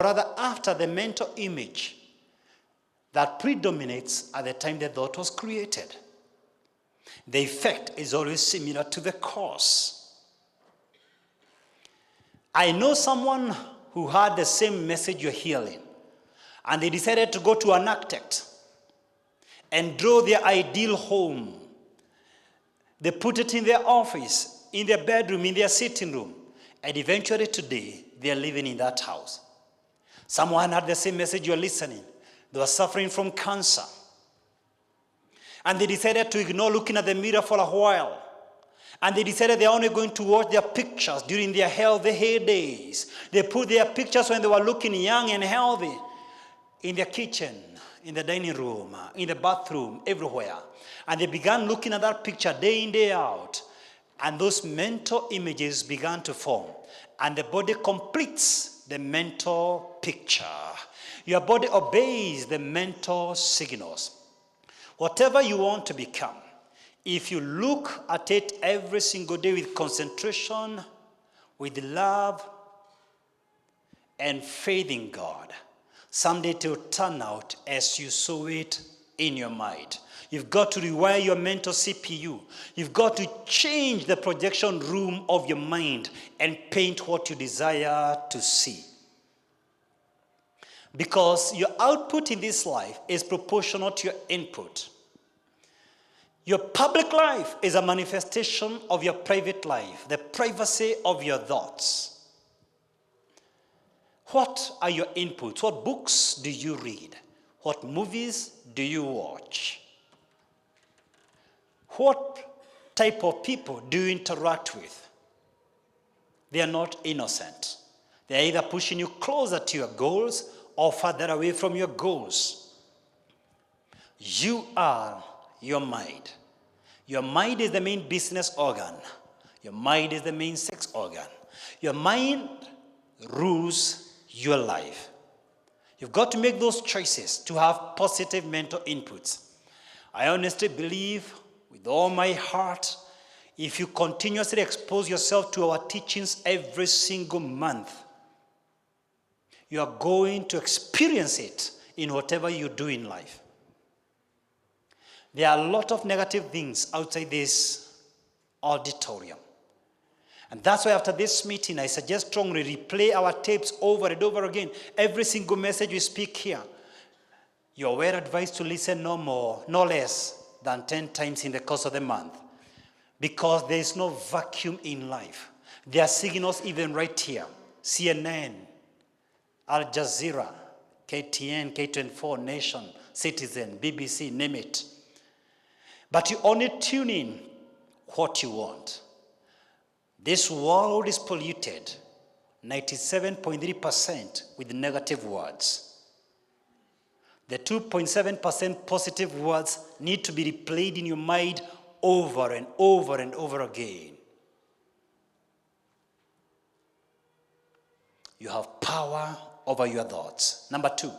rather after the mental image that predominates at the time the thought was created. The effect is always similar to the cause. I know someone who had the same message you're hearing, and they decided to go to an architect and draw their ideal home. They put it in their office, in their bedroom, in their sitting room, and eventually today, they are living in that house. Someone had the same message you're listening. They were suffering from cancer. And they decided to ignore looking at the mirror for a while. And they decided they're only going to watch their pictures during their healthy heydays. They put their pictures when they were looking young and healthy in their kitchen, in the dining room, in the bathroom, everywhere. And they began looking at that picture day in, day out. And those mental images began to form. And the body completes the mental picture. Your body obeys the mental signals. Whatever you want to become, if you look at it every single day with concentration, with love, and faith in God, someday it will turn out as you saw it in your mind. You've got to rewire your mental CPU. You've got to change the projection room of your mind and paint what you desire to see. Because your output in this life is proportional to your input. Your public life is a manifestation of your private life, the privacy of your thoughts. What are your inputs? What books do you read? What movies do you watch? What type of people do you interact with? They are not innocent. They are either pushing you closer to your goals or further away from your goals. You are your mind. Your mind is the main business organ. Your mind is the main sex organ. Your mind rules your life. You've got to make those choices to have positive mental inputs. I honestly believe with all my heart, if you continuously expose yourself to our teachings every single month, you are going to experience it in whatever you do in life. There are a lot of negative things outside this auditorium. And that's why after this meeting, I suggest strongly replay our tapes over and over again. Every single message we speak here, you're well advised to listen no more, no less than 10 times in the course of the month. Because there is no vacuum in life. There are signals even right here. CNN, Al Jazeera, KTN, K24, Nation, Citizen, BBC, name it. But you only tune in what you want. This world is polluted 97.3% with negative words. The 2.7% positive words need to be replayed in your mind over and over and over again. You have power over your thoughts. Number 2,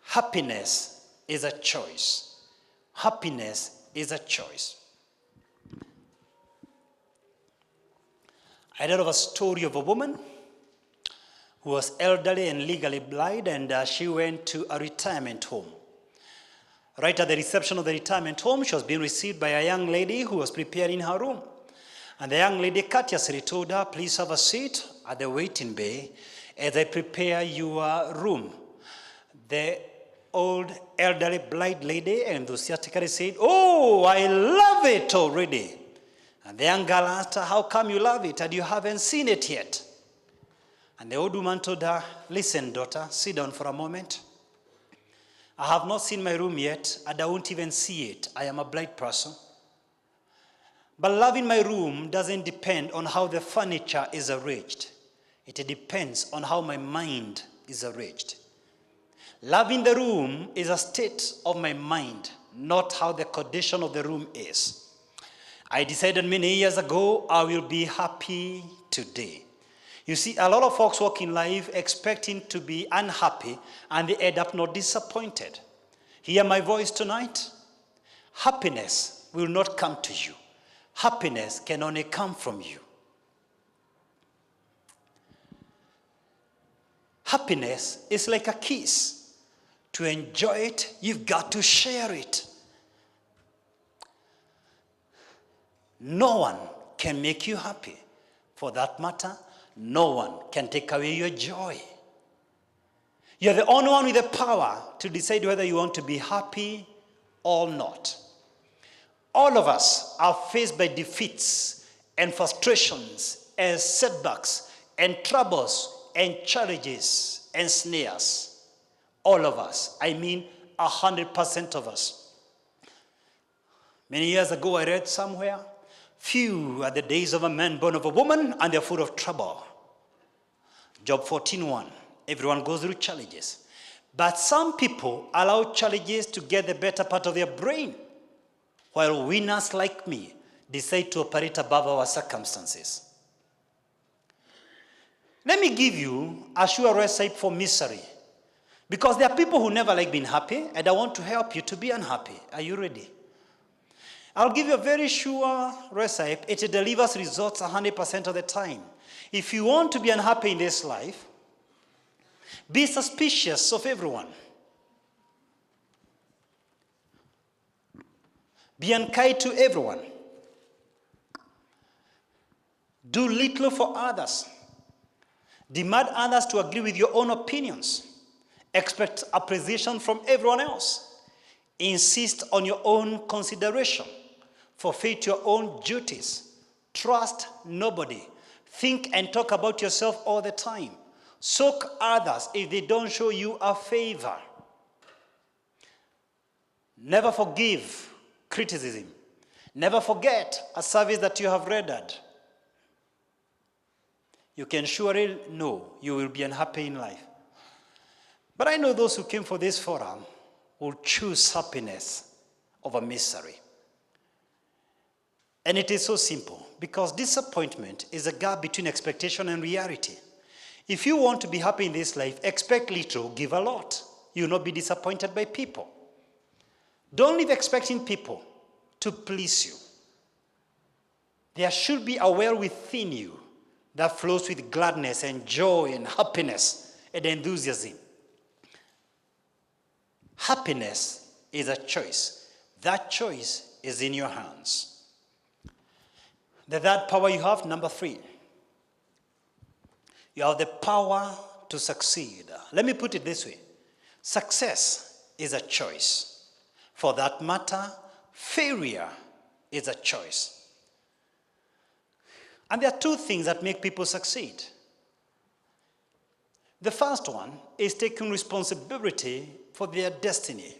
happiness is a choice. Happiness is a choice. I heard of a story of a woman who was elderly and legally blind, and she went to a retirement home. Right at the reception of the retirement home, she was being received by a young lady who was preparing her room. And the young lady courteously told her, "Please have a seat at the waiting bay as I prepare your room." The old elderly blind lady enthusiastically said, "Oh, I love it already." And the young girl asked her, "How come you love it and you haven't seen it yet?" And the old woman told her, "Listen, daughter, sit down for a moment. I have not seen my room yet, and I won't even see it. I am a blind person. But loving my room doesn't depend on how the furniture is arranged. It depends on how my mind is arranged. Loving the room is a state of my mind, not how the condition of the room is. I decided many years ago I will be happy today." You see, a lot of folks walk in life expecting to be unhappy, and they end up not disappointed. Hear my voice tonight. Happiness will not come to you. Happiness can only come from you. Happiness is like a kiss. To enjoy it, you've got to share it. No one can make you happy. For that matter, no one can take away your joy. You're the only one with the power to decide whether you want to be happy or not. All of us are faced by defeats and frustrations and setbacks and troubles and challenges and snares. All of us. I mean 100% of us. Many years ago I read somewhere, few are the days of a man born of a woman, and they're full of trouble. Job 14:1. Everyone goes through challenges. But some people allow challenges to get the better part of their brain, while winners like me decide to operate above our circumstances. Let me give you a sure recipe for misery. Because there are people who never like being happy, and I want to help you to be unhappy. Are you ready? I'll give you a very sure recipe. It delivers results 100% of the time. If you want to be unhappy in this life, be suspicious of everyone. Be unkind to everyone. Do little for others. Demand others to agree with your own opinions. Expect appreciation from everyone else. Insist on your own consideration. Fulfill your own duties. Trust nobody. Think and talk about yourself all the time. Soak others if they don't show you a favor. Never forgive criticism. Never forget a service that you have rendered. You can surely know you will be unhappy in life. But I know those who came for this forum will choose happiness over misery. And it is so simple, because disappointment is a gap between expectation and reality. If you want to be happy in this life, expect little, give a lot. You will not be disappointed by people. Don't live expecting people to please you. There should be a well within you that flows with gladness and joy and happiness and enthusiasm. Happiness is a choice. That choice is in your hands. The third power you have, number 3. You have the power to succeed. Let me put it this way. Success is a choice. For that matter, failure is a choice. And there are 2 things that make people succeed. The first one is taking responsibility for their destiny.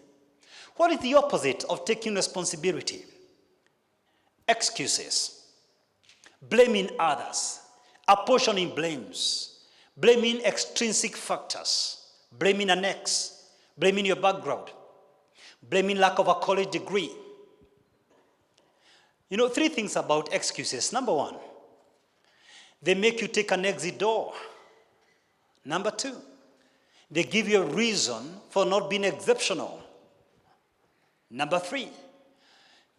What is the opposite of taking responsibility? Excuses. Blaming others. Apportioning blames. Blaming extrinsic factors. Blaming an ex. Blaming your background. Blaming lack of a college degree. 3 things about excuses. Number 1, they make you take an exit door. Number 2, they give you a reason for not being exceptional. Number 3,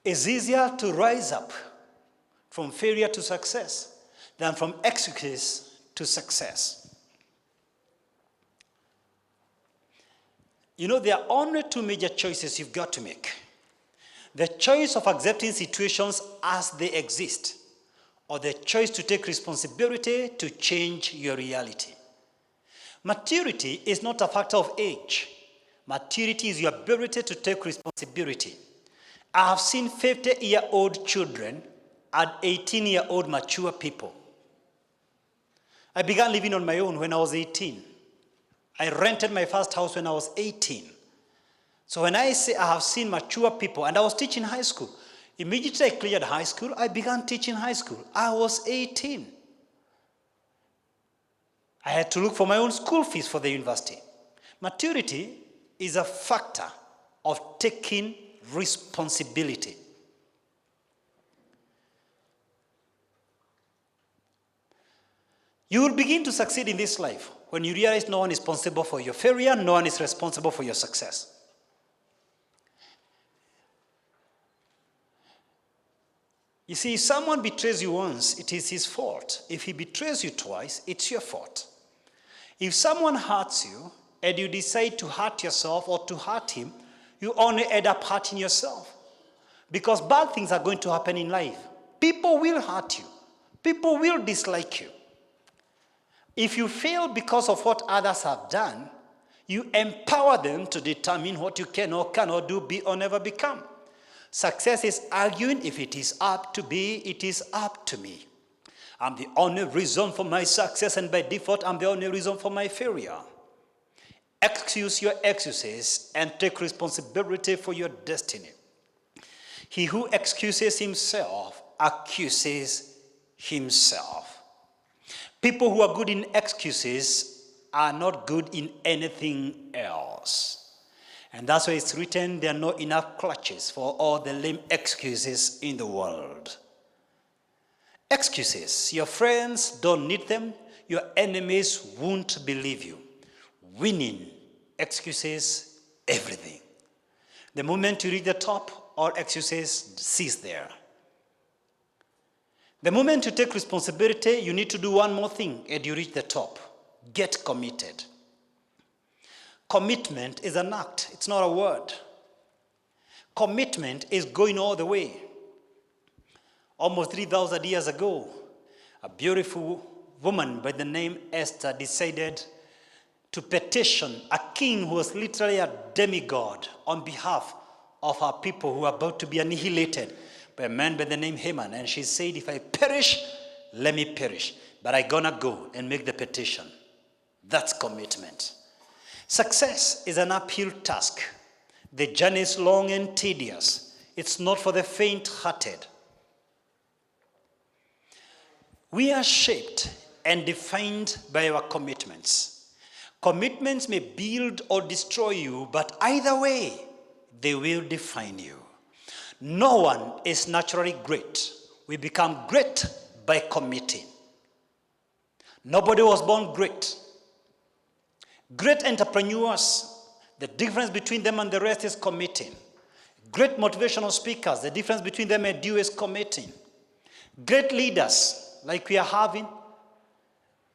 it's easier to rise up from failure to success than from excuses to success. There are only 2 major choices you've got to make. The choice of accepting situations as they exist, or the choice to take responsibility to change your reality. Maturity is not a factor of age. Maturity is your ability to take responsibility. I have seen 50-year-old children and 18-year-old mature people. I began living on my own when I was 18. I rented my first house when I was 18. So when I say I have seen mature people, and I was teaching high school, immediately I cleared high school, I began teaching high school. I was 18. I had to look for my own school fees for the university. Maturity is a factor of taking responsibility. You will begin to succeed in this life when you realize no one is responsible for your failure, no one is responsible for your success. You see, if someone betrays you once, it is his fault. If he betrays you twice, it's your fault. If someone hurts you and you decide to hurt yourself or to hurt him, you only end up hurting yourself. Because bad things are going to happen in life. People will hurt you. People will dislike you. If you fail because of what others have done, you empower them to determine what you can or cannot do, be, or never become. Success is arguing if it is up to be, it is up to me. I'm the only reason for my success, and by default, I'm the only reason for my failure. Excuse your excuses and take responsibility for your destiny. He who excuses himself accuses himself. People who are good in excuses are not good in anything else. And that's why it's written, there are not enough clutches for all the lame excuses in the world. Excuses, your friends don't need them, your enemies won't believe you. Winning excuses everything. The moment you reach the top, all excuses cease there. The moment you take responsibility, you need to do one more thing and you reach the top. Get committed. Commitment is an act, it's not a word. Commitment is going all the way. Almost 3,000 years ago, a beautiful woman by the name Esther decided to petition a king who was literally a demigod on behalf of her people who were about to be annihilated by a man by the name Haman. And she said, if I perish, let me perish. But I'm gonna go and make the petition. That's commitment. Success is an uphill task. The journey is long and tedious. It's not for the faint-hearted. We are shaped and defined by our commitments. Commitments may build or destroy you, but either way, they will define you. No one is naturally great. We become great by committing. Nobody was born great. Great entrepreneurs, the difference between them and the rest is committing. Great motivational speakers, the difference between them and you is committing. Great leaders, like we are having,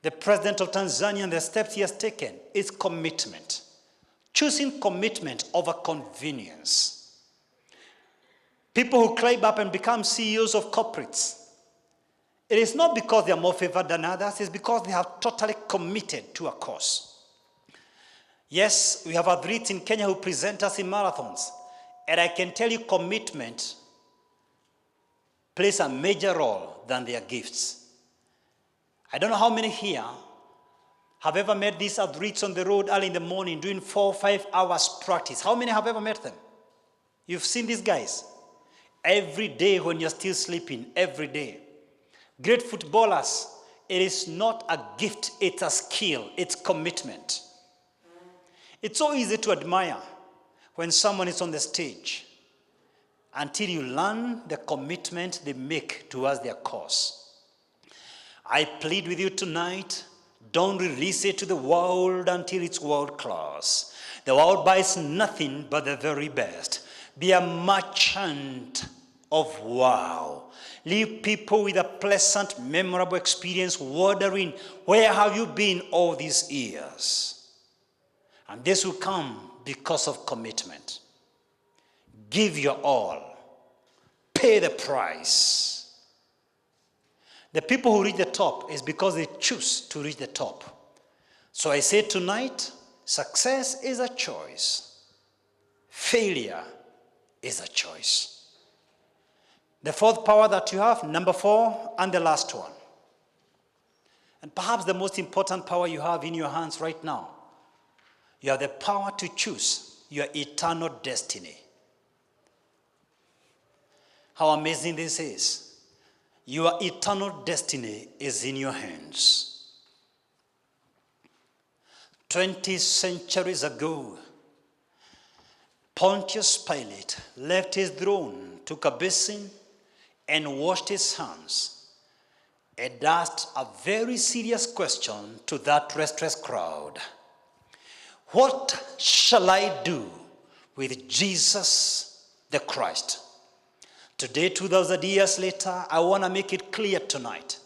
the president of Tanzania and the steps he has taken, is commitment. Choosing commitment over convenience. People who climb up and become CEOs of corporates, it is not because they are more favored than others, it's because they have totally committed to a cause. Yes, we have athletes in Kenya who present us in marathons, and I can tell you commitment plays a major role than their gifts. I don't know how many here have ever met these athletes on the road early in the morning doing 4 or 5 hours practice. How many have ever met them? You've seen these guys every day when you're still sleeping, every day. Great footballers, it is not a gift, it's a skill, it's commitment. It's so easy to admire when someone is on the stage until you learn the commitment they make towards their cause. I plead with you tonight, don't release it to the world until it's world class. The world buys nothing but the very best. Be a merchant of wow. Leave people with a pleasant, memorable experience wondering, where have you been all these years? And this will come because of commitment. Give your all. Pay the price. The people who reach the top is because they choose to reach the top. So I say tonight, success is a choice. Failure is a choice. The fourth power that you have, number 4, and the last one. And perhaps the most important power you have in your hands right now. You have the power to choose your eternal destiny. How amazing this is. Your eternal destiny is in your hands. 20 centuries ago, Pontius Pilate left his throne, took a basin, and washed his hands, and asked a very serious question to that restless crowd. What shall I do with Jesus the Christ? Today, 2,000 years later, I want to make it clear tonight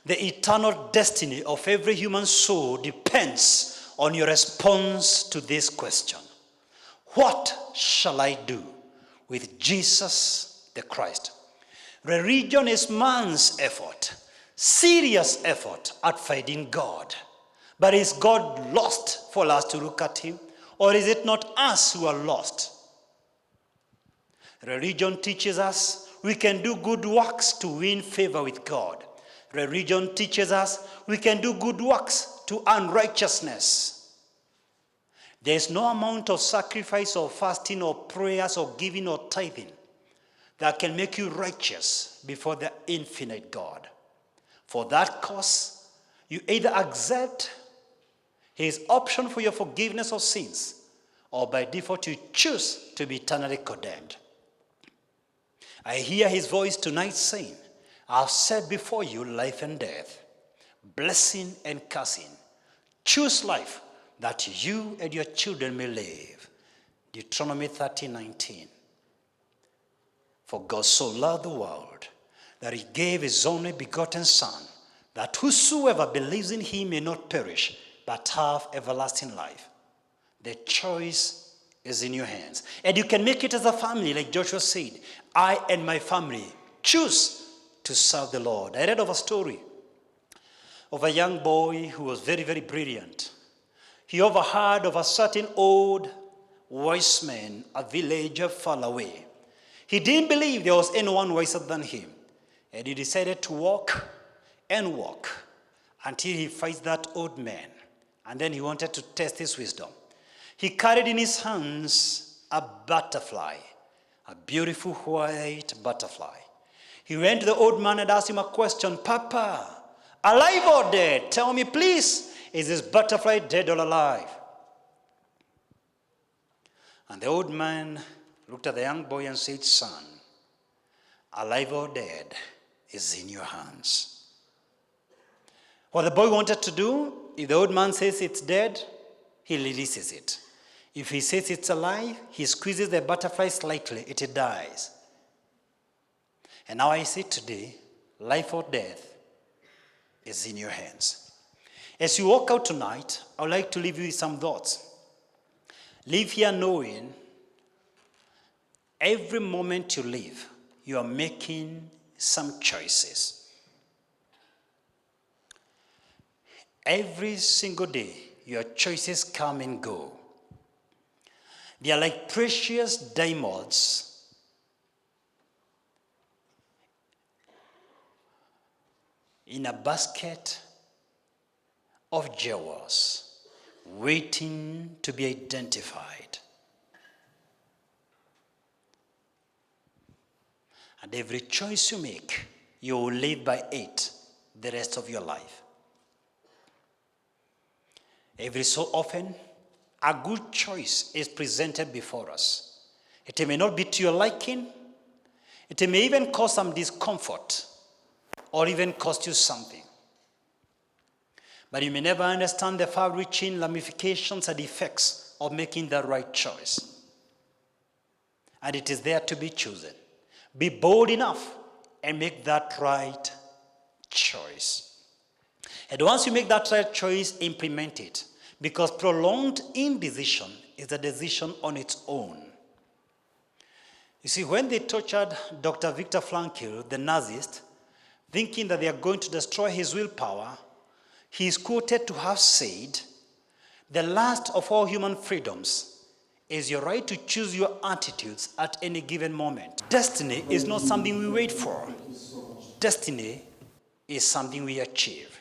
The eternal destiny of every human soul depends on your response to this question. What shall I do with Jesus the Christ? Religion is man's effort, serious effort at finding God. But is God lost for us to look at him? Or is it not us who are lost? Religion teaches us we can do good works to win favor with God. Religion teaches us we can do good works to earn righteousness. There is no amount of sacrifice or fasting or prayers or giving or tithing that can make you righteous before the infinite God. For that cause, you either accept his option for your forgiveness of sins, or by default you choose to be eternally condemned. I hear his voice tonight saying, I've set before you life and death, blessing and cursing. Choose life that you and your children may live. Deuteronomy 30:19. For God so loved the world that he gave his only begotten Son, that whosoever believes in him may not perish, but have everlasting life. The choice is in your hands. And you can make it as a family, like Joshua said, I and my family choose to serve the Lord. I read of a story of a young boy who was very, very brilliant. He overheard of a certain old wise man, a villager far away. He didn't believe there was anyone wiser than him. And he decided to walk and walk until he finds that old man. And then he wanted to test his wisdom. He carried in his hands a butterfly, a beautiful white butterfly. He went to the old man and asked him a question. Papa, alive or dead? Tell me, please, is this butterfly dead or alive? And the old man looked at the young boy and said, son, alive or dead is in your hands. What the boy wanted to do, if the old man says it's dead, he releases it. If he says it's alive, he squeezes the butterfly slightly, it dies. And now I say today, life or death is in your hands. As you walk out tonight, I would like to leave you with some thoughts. Live here knowing every moment you live, you are making some choices. Every single day, your choices come and go. They are like precious diamonds in a basket of jewels waiting to be identified. And every choice you make, you will live by it the rest of your life. Every so often, a good choice is presented before us. It may not be to your liking. It may even cause some discomfort or even cost you something. But you may never understand the far-reaching ramifications and effects of making the right choice. And it is there to be chosen. Be bold enough and make that right choice. And once you make that right choice, implement it. Because prolonged indecision is a decision on its own. You see, when they tortured Dr. Viktor Frankl, the Nazist, thinking that they are going to destroy his willpower, he is quoted to have said, the last of all human freedoms is your right to choose your attitudes at any given moment. Destiny is not something we wait for. Destiny is something we achieve.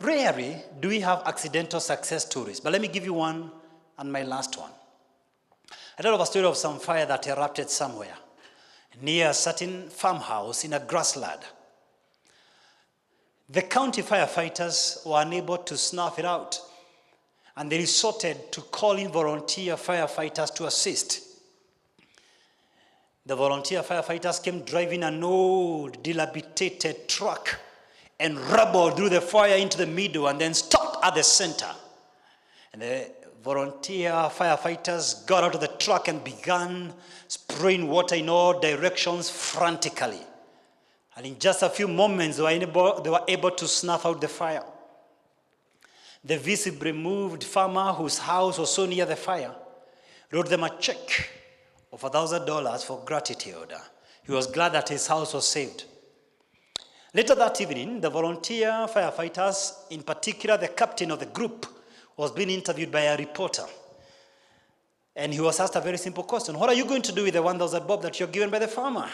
Rarely do we have accidental success stories, but let me give you one and my last one. I told of a story of some fire that erupted somewhere near a certain farmhouse in a grassland. The county firefighters were unable to snuff it out, and they resorted to calling volunteer firefighters to assist. The volunteer firefighters came driving an old, dilapidated truck and rubble through the fire into the middle and then stopped at the center. And the volunteer firefighters got out of the truck and began spraying water in all directions frantically. And in just a few moments, they were able to snuff out the fire. The visibly moved farmer whose house was so near the fire wrote them a check of $1,000 for gratitude. He was glad that his house was saved. Later that evening, the volunteer firefighters, in particular the captain of the group, was being interviewed by a reporter. And he was asked a very simple question. What are you going to do with the 1,000 bob that you're given by the farmer?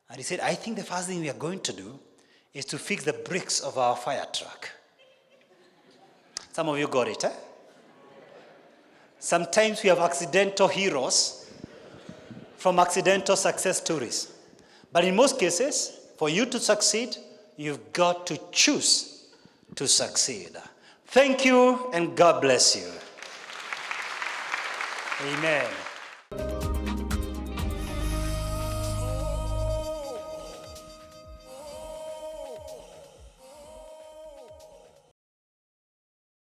And he said, I think the first thing we are going to do is to fix the brakes of our fire truck. Some of you got it, eh? Sometimes we have accidental heroes from accidental success stories. But in most cases, for you to succeed, you've got to choose to succeed. Thank you, and God bless you. Amen.